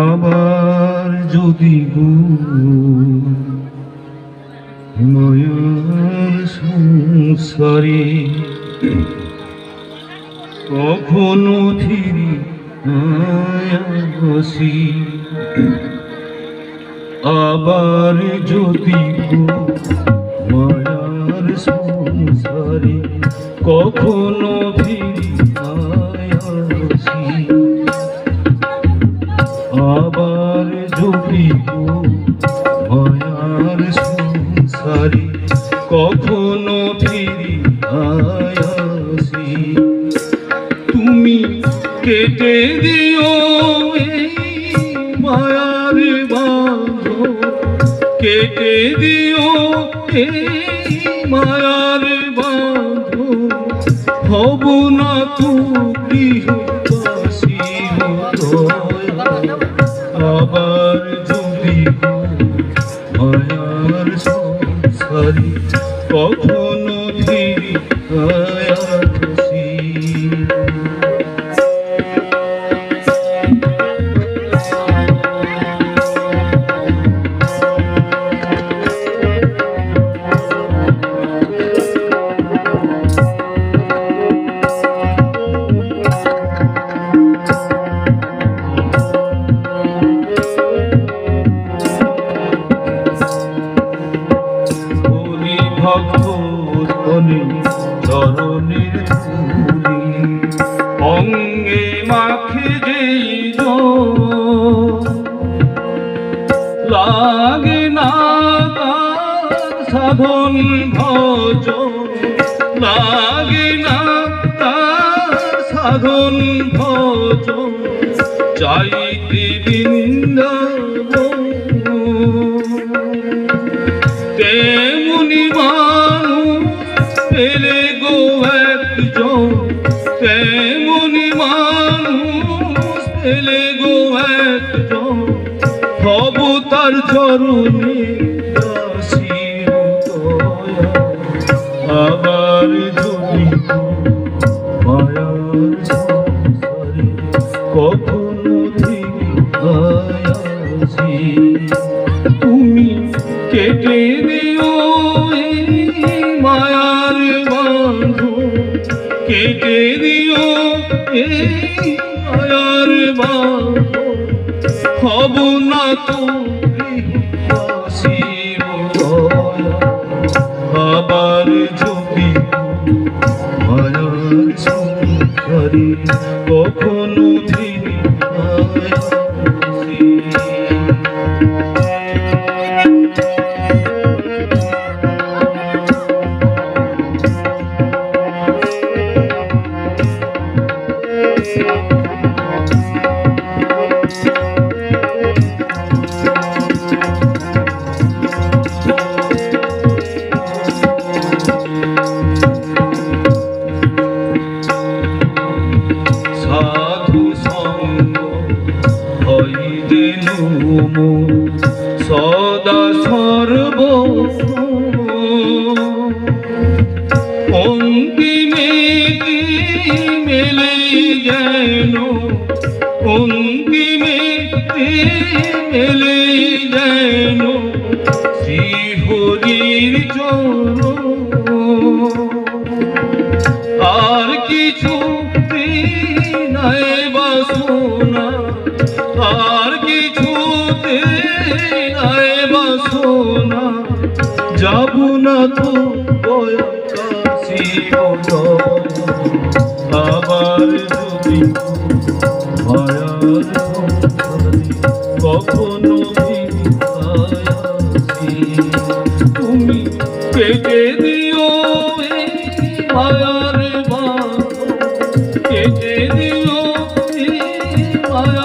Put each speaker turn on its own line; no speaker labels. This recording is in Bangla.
আবার যদি গো মায়ার সংসারে কখনো ফিরি আসি, আবার যদি গো মায়ার সংসারে কখনো ফিরি আসি, আবার যদি গো মায়ার সংসারে কখনো ফিরি আসি, তুমি কেটে দিও এই মায়ার বাঁধন, কেটে দিও এই মায়ার বাঁধন, হব না তো গৃহবাসী আবার যদি গো মায়ার সংসারে কখনো ফিরি আসি। ভক্ত ধনে ধরনের ধুলি অঙ্গে মাখে যেই লাগে না তার সাধন ভজন, লাগে না তার সাধন ভজন, চাইতে বৃন্দাবন তেমনি মানুষ পেলে গো একজন, তেমনি মানুষ পেলে গো একজন, হব তার চরণে দাসী দয়া, আবার যদি মায়ার সংসারে কখনো ফিরি আসি, তুমি কেটে দিও এই মায়ার বাঁধন, কেটে দিও এই মায়ার বাঁধন, হব না তো গৃহবাসী দয়া, আবার যদি মায়ার সংসারে কখনো ফিরি আসি। সাধু সঙ্গ হইতে সদা সর্ব অন্তিমে মেলে যেন, অন্তিমে মেলে যেন শ্রীহরির চরণ, আর কিছু নাই বাসনা, আর কিছুতে নাই বাসনা, যাব না তো কাশী আবার যদি মায়ার সংসারে কখনো ফিরি আসি, তুমি কেটে দিও এই মায়ার বাঁধন, কেটে দিও এই মায়ার